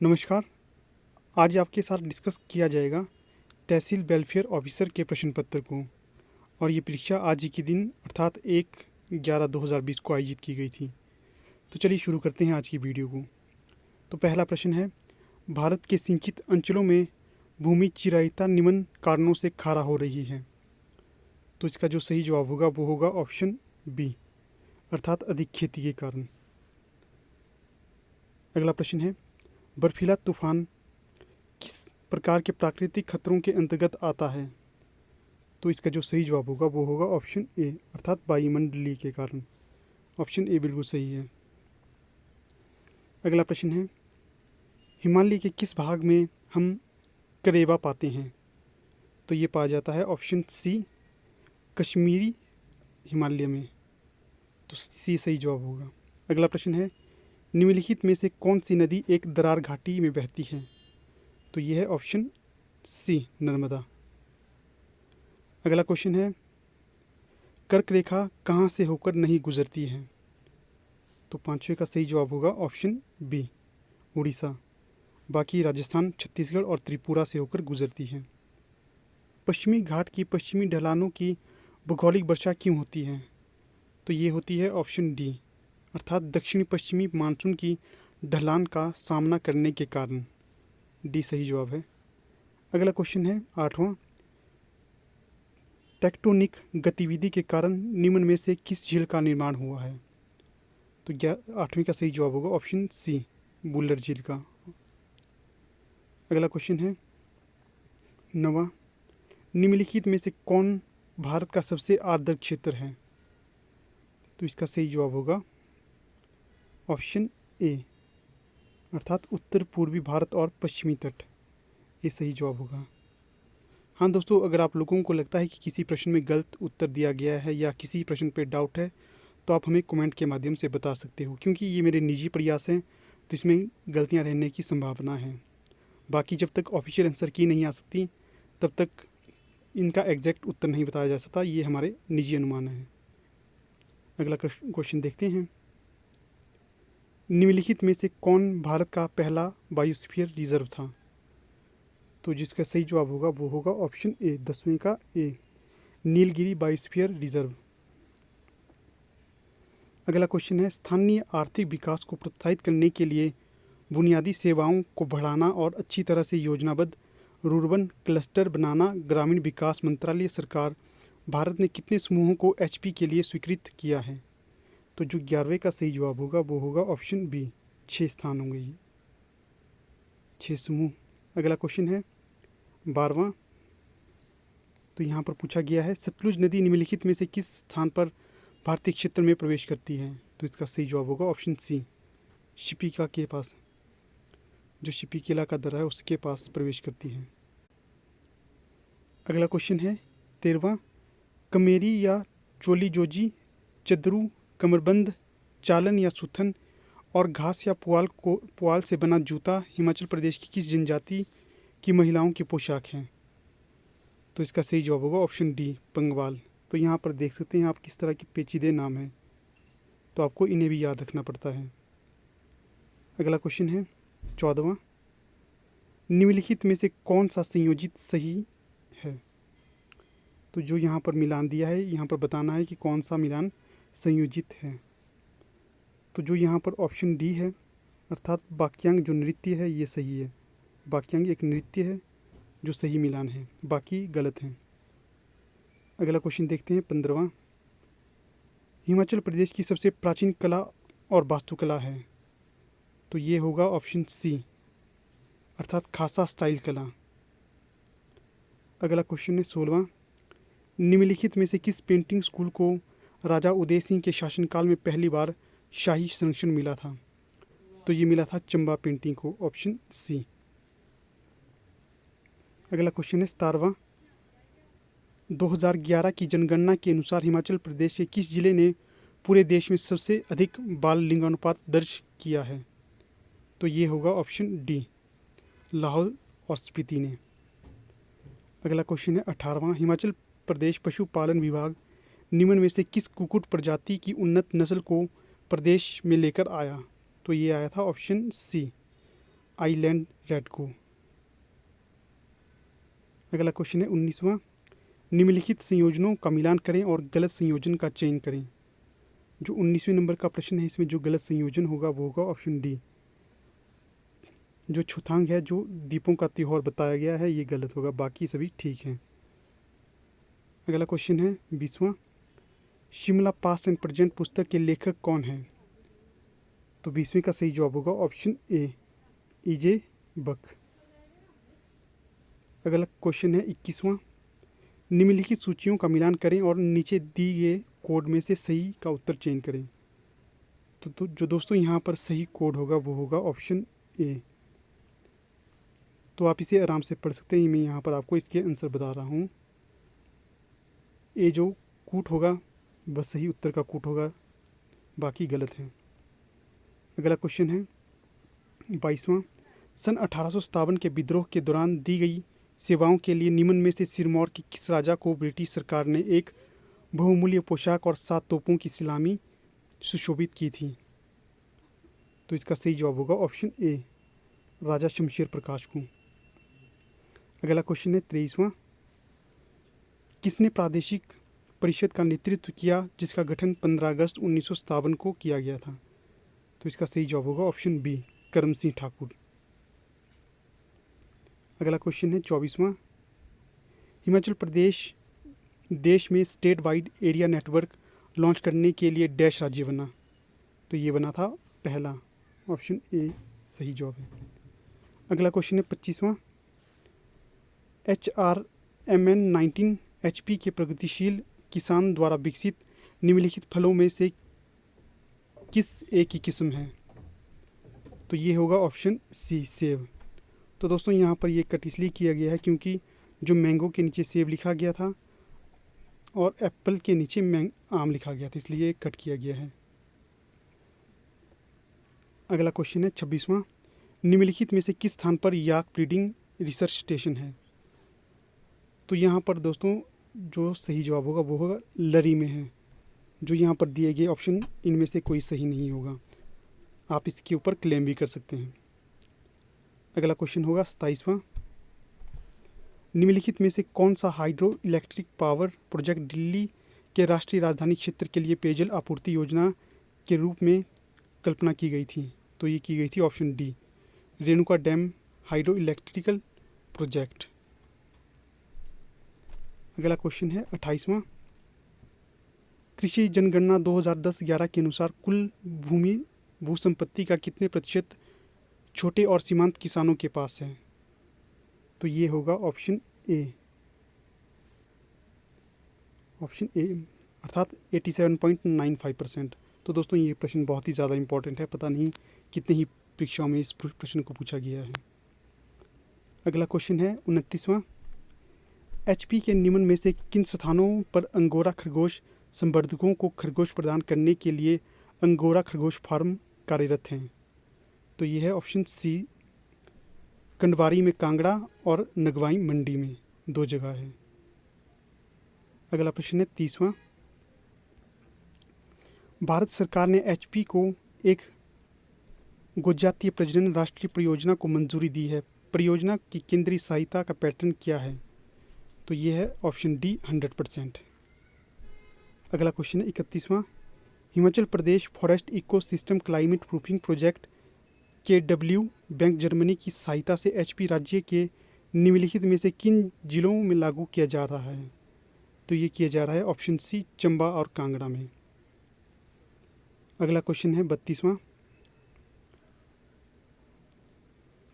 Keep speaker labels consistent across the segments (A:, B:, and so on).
A: नमस्कार। आज आपके साथ डिस्कस किया जाएगा तहसील वेलफेयर ऑफिसर के प्रश्न पत्र को। और ये परीक्षा आज ही के दिन अर्थात 1/11/2020 को आयोजित की गई थी। तो चलिए शुरू करते हैं आज की वीडियो को। तो पहला प्रश्न है, भारत के सिंचित अंचलों में भूमि चिरायता निम्न कारणों से खारा हो रही है। तो इसका जो सही जवाब होगा वो होगा ऑप्शन बी, अर्थात अधिक खेती के कारण। अगला प्रश्न है, बर्फीला तूफान किस प्रकार के प्राकृतिक खतरों के अंतर्गत आता है। तो इसका जो सही जवाब होगा वो होगा ऑप्शन ए, अर्थात वायुमंडलीय के कारण। ऑप्शन ए बिल्कुल सही है। अगला प्रश्न है, हिमालय के किस भाग में हम करेवा पाते हैं। तो ये पाया जाता है ऑप्शन सी, कश्मीरी हिमालय में। तो सी सही जवाब होगा। अगला प्रश्न है, निम्नलिखित में से कौन सी नदी एक दरार घाटी में बहती है। तो यह है ऑप्शन सी, नर्मदा। अगला क्वेश्चन है, कर्क रेखा कहाँ से होकर नहीं गुजरती है। तो पांचवें का सही जवाब होगा ऑप्शन बी, उड़ीसा। बाकी राजस्थान, छत्तीसगढ़ और त्रिपुरा से होकर गुजरती है। पश्चिमी घाट की पश्चिमी ढलानों की भूगोलिक वर्षा क्यों होती है। तो ये होती है ऑप्शन डी, अर्थात दक्षिण पश्चिमी मानसून की ढलान का सामना करने के कारण। डी सही जवाब है। अगला क्वेश्चन है 8वां, टेक्टोनिक गतिविधि के कारण निम्न में से किस झील का निर्माण हुआ है। तो 8वें का सही जवाब होगा ऑप्शन सी, बुल्लर झील का। अगला क्वेश्चन है 9वां, निम्नलिखित में से कौन भारत का सबसे आर्द्र क्षेत्र है। तो इसका सही जवाब होगा ऑप्शन ए, अर्थात उत्तर पूर्वी भारत और पश्चिमी तट। ये सही जवाब होगा। हाँ दोस्तों, अगर आप लोगों को लगता है कि किसी प्रश्न में गलत उत्तर दिया गया है या किसी प्रश्न पे डाउट है तो आप हमें कमेंट के माध्यम से बता सकते हो, क्योंकि ये मेरे निजी प्रयास हैं तो इसमें गलतियाँ रहने की संभावना है। बाकी जब तक ऑफिशियल आंसर की नहीं आ सकती तब तक इनका एग्जैक्ट उत्तर नहीं बताया जा सकता, ये हमारे निजी अनुमान है। अगला क्वेश्चन देखते हैं, निम्नलिखित में से कौन भारत का पहला बायोस्फीयर रिजर्व था। तो जिसका सही जवाब होगा वो होगा ऑप्शन ए, 10वें का ए, नीलगिरी बायोस्फीयर रिजर्व। अगला क्वेश्चन है, स्थानीय आर्थिक विकास को प्रोत्साहित करने के लिए बुनियादी सेवाओं को बढ़ाना और अच्छी तरह से योजनाबद्ध रूर्बन क्लस्टर बनाना ग्रामीण विकास मंत्रालय सरकार भारत ने कितने समूहों को एचपी के लिए स्वीकृत किया है। तो जो 11वें का सही जवाब होगा वो होगा ऑप्शन बी, 6 स्थान होंगे ये, 6 समूह। अगला क्वेश्चन है 12वां, तो यहाँ पर पूछा गया है, सतलुज नदी निम्नलिखित में से किस स्थान पर भारतीय क्षेत्र में प्रवेश करती है। तो इसका सही जवाब होगा ऑप्शन सी, शिपिका के पास, जो शिपिकेला का दर्रा है उसके पास प्रवेश करती है। अगला क्वेश्चन है 13वां, कमेरी या चोली जोजी, चदरू, कमरबंद, चालन या सुथन और घास या पुआल से बना जूता हिमाचल प्रदेश की किस जनजाति की महिलाओं की पोशाक है। तो इसका सही जवाब होगा ऑप्शन डी, पंगवाल। तो यहाँ पर देख सकते हैं आप किस तरह के पेचीदे नाम हैं, तो आपको इन्हें भी याद रखना पड़ता है। अगला क्वेश्चन है 14वां, निम्नलिखित में से कौन सा संयोजित सही है। तो जो यहाँ पर मिलान दिया है, यहाँ पर बताना है कि कौन सा मिलान संयोजित है। तो जो यहाँ पर ऑप्शन डी है, अर्थात वाक्यांग जो नृत्य है ये सही है। वाक्यांग एक नृत्य है जो सही मिलान है, बाकी गलत हैं। अगला क्वेश्चन देखते हैं 15वां, हिमाचल प्रदेश की सबसे प्राचीन कला और वास्तुकला है। तो ये होगा ऑप्शन सी, अर्थात खासा स्टाइल कला। अगला क्वेश्चन है 16वां, निम्नलिखित में से किस पेंटिंग स्कूल को राजा उदय सिंह के शासनकाल में पहली बार शाही संरक्षण मिला था। तो ये मिला था चंबा पेंटिंग को, ऑप्शन सी। अगला क्वेश्चन है 17वां, 2011 की जनगणना के अनुसार हिमाचल प्रदेश के किस जिले ने पूरे देश में सबसे अधिक बाल लिंगानुपात दर्ज किया है। तो ये होगा ऑप्शन डी, लाहौल और स्पीति ने। अगला क्वेश्चन है 18वां, हिमाचल प्रदेश पशुपालन विभाग निम्न में से किस कुक्कुट प्रजाति की उन्नत नस्ल को प्रदेश में लेकर आया। तो ये आया था ऑप्शन सी, आइलैंड रेडको। अगला क्वेश्चन है 19वां, निम्नलिखित संयोजनों का मिलान करें और गलत संयोजन का चयन करें। जो 19वें नंबर का प्रश्न है, इसमें जो गलत संयोजन होगा वो होगा ऑप्शन डी। जो छुथांग है, जो दीपों का त्योहार बताया गया है, ये गलत होगा, बाकी सभी ठीक हैं। अगला क्वेश्चन है 20वां, शिमला पास्ट एंड प्रेजेंट पुस्तक के लेखक कौन हैं? तो 20वें का सही जवाब होगा ऑप्शन ए, ईजे बक। अगला क्वेश्चन है 21वां, निम्नलिखित सूचियों का मिलान करें और नीचे दी गए कोड में से सही का उत्तर चयन करें। तो जो दोस्तों यहाँ पर सही कोड होगा वो होगा ऑप्शन ए। तो आप इसे आराम से पढ़ सकते हैं, मैं यहाँ पर आपको इसके आंसर बता रहा हूँ। ए जो कूट होगा वह सही उत्तर का कूट होगा, बाकी गलत है। अगला क्वेश्चन है 22वां, सन 1857 के विद्रोह के दौरान दी गई सेवाओं के लिए निम्न में से सिरमौर के किस राजा को ब्रिटिश सरकार ने एक बहुमूल्य पोशाक और 7 तोपों की सलामी सुशोभित की थी? तो इसका सही जवाब होगा ऑप्शन ए, राजा शमशेर प्रकाश को। अगला क्वेश्चन है 23वां, किसने प्रादेशिक परिषद का नेतृत्व किया जिसका गठन 15 अगस्त 1957 को किया गया था? तो इसका सही जवाब होगा ऑप्शन बी, करम सिंह ठाकुर। अगला क्वेश्चन है 24वां, हिमाचल प्रदेश देश में state wide area network launch करने के लिए डैश राज्य बना? तो ये बना था पहला, ऑप्शन ए सही जवाब है। अगला क्वेश्चन है 25वां, HRMN19 HP के प्रगतिशील किसान द्वारा विकसित निम्नलिखित फलों में से किस एक की किस्म है? तो ये होगा ऑप्शन सी, सेब। तो दोस्तों यहाँ पर ये कट इसलिए किया गया है क्योंकि जो मैंगो के नीचे सेब लिखा गया था और एप्पल के नीचे आम लिखा गया था, इसलिए ये कट किया गया है। अगला क्वेश्चन है 26वां, निम्नलिखित में से किस स्थान पर याक ब्रीडिंग रिसर्च स्टेशन है? तो यहाँ पर दोस्तों जो सही जवाब होगा वो होगा लरी में है। जो यहाँ पर दिए गए ऑप्शन इनमें से कोई सही नहीं होगा, आप इसके ऊपर क्लेम भी कर सकते हैं। अगला क्वेश्चन होगा 27वां, निम्नलिखित में से कौन सा hydro electric power project Delhi के राष्ट्रीय राजधानी क्षेत्र के लिए पेयजल आपूर्ति योजना के रूप में कल्पना की गई थी? तो ये की गई थी option D, Renuka dam hydro electrical project. अगला क्वेश्चन है 28वां, कृषि जनगणना 2010-11 के अनुसार कुल भूमि भू संपत्ति का कितने प्रतिशत छोटे और सीमांत किसानों के पास है? तो ये होगा ऑप्शन ए, अर्थात 87.95%। तो दोस्तों ये प्रश्न बहुत ही ज़्यादा इंपॉर्टेंट है, पता नहीं कितने ही परीक्षाओं में इस प्रश्न को पूछा गया है। अगला क्वेश्चन है 29वां, HP के निम्न में से किन स्थानों पर अंगोरा खरगोश संवर्धकों को खरगोश प्रदान करने के लिए अंगोरा खरगोश फार्म कार्यरत हैं? तो ये है ऑप्शन सी, कंडवारी में कांगड़ा और नगवाई मंडी में 2 जगह है। अगला प्रश्न है 30वां, भारत सरकार ने HP को एक गोजातीय प्रजनन राष्ट्रीय परियोजना को मंजूरी दी है, परियोजना की केंद्रीय सहायता का पैटर्न क्या है? तो ये है ऑप्शन डी, 100%। अगला क्वेश्चन है 31वां, Himachal Pradesh forest ecosystem climate proofing project KW bank Germany की सहायता से HP राज्य के निम्नलिखित में से किन जिलों में लागू किया जा रहा है? तो ये किया जा रहा है ऑप्शन सी, चंबा और कांगड़ा में। अगला क्वेश्चन है 32वां,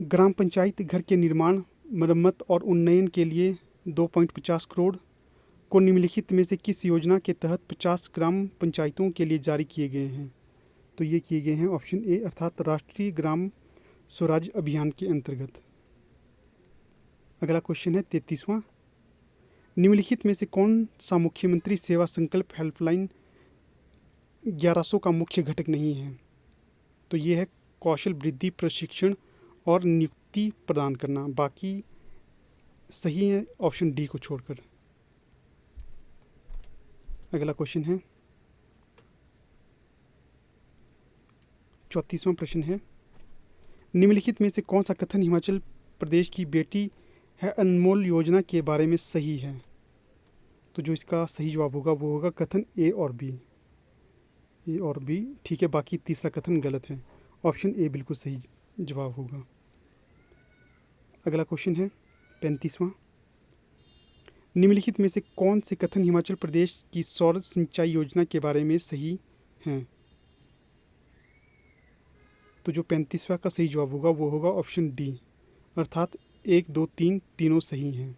A: ग्राम पंचायत घर के निर्माण, मरम्मत और उन्नयन के लिए 2.50 करोड़ को निम्नलिखित में से किस योजना के तहत 50 ग्राम पंचायतों के लिए जारी किए गए हैं? तो ये किए गए हैं ऑप्शन ए, अर्थात राष्ट्रीय ग्राम स्वराज अभियान के अंतर्गत। अगला क्वेश्चन है 33वां, निम्नलिखित में से कौन सा मुख्यमंत्री सेवा संकल्प हेल्पलाइन 1100 का मुख्य घटक नहीं है? तो ये है कौशल वृद्धि प्रशिक्षण और नियुक्ति प्रदान करना, बाकी सही है ऑप्शन डी को छोड़कर। अगला क्वेश्चन है 34वां प्रश्न है, निम्नलिखित में से कौन सा कथन हिमाचल प्रदेश की बेटी है अनमोल योजना के बारे में सही है? तो जो इसका सही जवाब होगा वो होगा कथन ए और बी। ए और बी ठीक है, बाकी तीसरा कथन गलत है। ऑप्शन ए बिल्कुल सही जवाब होगा। अगला क्वेश्चन है 35वां। निम्नलिखित में से कौन से कथन हिमाचल प्रदेश की सौर सिंचाई योजना के बारे में सही हैं? तो जो 35वां का सही जवाब होगा वो होगा ऑप्शन डी, अर्थात 1, 2, 3 तीनों सही हैं।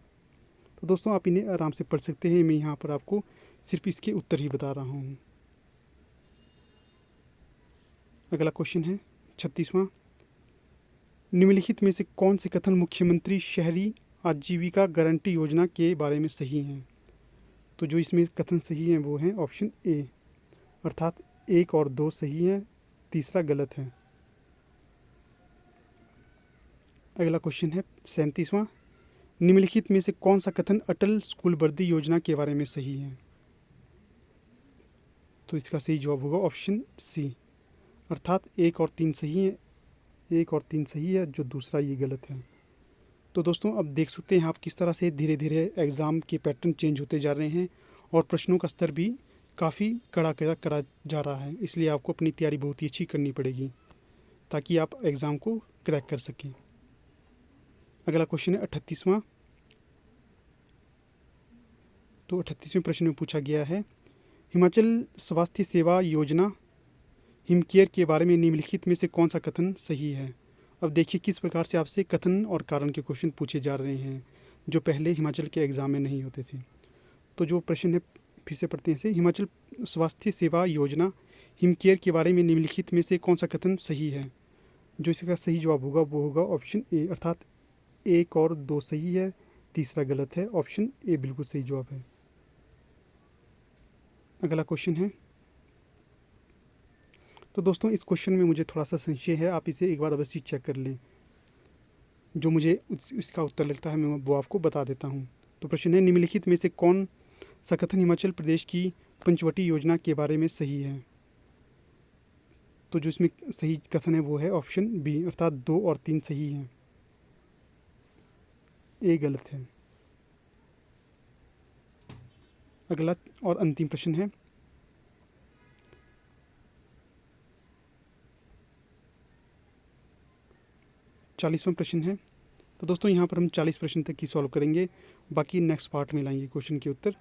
A: तो दोस्तों आप इन्हें आराम से पढ़ सकते हैं, मैं यहाँ पर आपको सिर्फ इसके उत्तर ही बता रहा हूँ। अगला क्वेश्चन है 36वां। निम्नलिखित में से कौन से कथन मुख्यमंत्री शहरी आजीविका गारंटी योजना के बारे में सही हैं? तो जो इसमें कथन सही हैं वो हैं ऑप्शन ए, अर्थात 1 और 2 सही हैं, तीसरा गलत है। अगला क्वेश्चन है 37वां। निम्नलिखित में से कौन सा कथन अटल स्कूल वर्दी योजना के बारे में सही है? तो इसका सही जवाब होगा ऑप्शन सी, अर्थात 1 और 3 सही है। 1 और 3 सही है, जो दूसरा ये गलत है। तो दोस्तों अब देख सकते हैं आप किस तरह से धीरे धीरे एग्ज़ाम के पैटर्न चेंज होते जा रहे हैं और प्रश्नों का स्तर भी काफ़ी कड़ा करा जा रहा है। इसलिए आपको अपनी तैयारी बहुत ही अच्छी करनी पड़ेगी ताकि आप एग्ज़ाम को क्रैक कर सकें। अगला क्वेश्चन है 38वां। तो 38वें प्रश्न में पूछा गया है हिमाचल स्वास्थ्य सेवा योजना हिमकेयर के बारे में निम्नलिखित में से कौन सा कथन सही है? अब देखिए किस प्रकार से आपसे कथन और कारण के क्वेश्चन पूछे जा रहे हैं जो पहले हिमाचल के एग्ज़ाम में नहीं होते थे। तो जो प्रश्न है फिर से पढ़ते हैं। हिमाचल स्वास्थ्य सेवा योजना हिमकेयर के बारे में निम्नलिखित में से कौन सा कथन सही है? जो इसका सही जवाब होगा वो होगा ऑप्शन ए, अर्थात 1 और 2 सही है, तीसरा गलत है। ऑप्शन ए बिल्कुल सही जवाब है। अगला क्वेश्चन है, तो दोस्तों इस क्वेश्चन में मुझे थोड़ा सा संशय है, आप इसे एक बार अवश्य चेक कर लें। जो मुझे इसका उत्तर लगता है मैं वो आपको बता देता हूँ। तो प्रश्न है निम्नलिखित में से कौन सा कथन हिमाचल प्रदेश की पंचवटी योजना के बारे में सही है? तो जो इसमें सही कथन है वो है ऑप्शन बी, अर्थात 2 और 3 सही हैं, ए गलत है। अगला और अंतिम प्रश्न है 40वां प्रश्न है। तो दोस्तों यहाँ पर हम 40 प्रश्न तक की सॉल्व करेंगे, बाकी नेक्स्ट पार्ट में लाएंगे क्वेश्चन के उत्तर।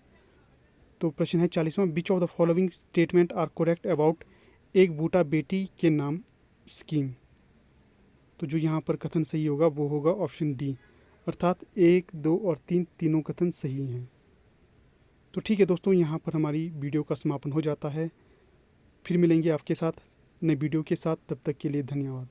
A: तो प्रश्न है 40वां। Which of the following statement are correct about एक बूटा बेटी के नाम स्कीम? तो जो यहाँ पर कथन सही होगा वो होगा ऑप्शन डी, अर्थात 1, 2 और 3 तीनों कथन सही हैं। तो ठीक है दोस्तों, यहाँ पर हमारी वीडियो का समापन हो जाता है। फिर मिलेंगे आपके साथ नए वीडियो के साथ, तब तक के लिए धन्यवाद।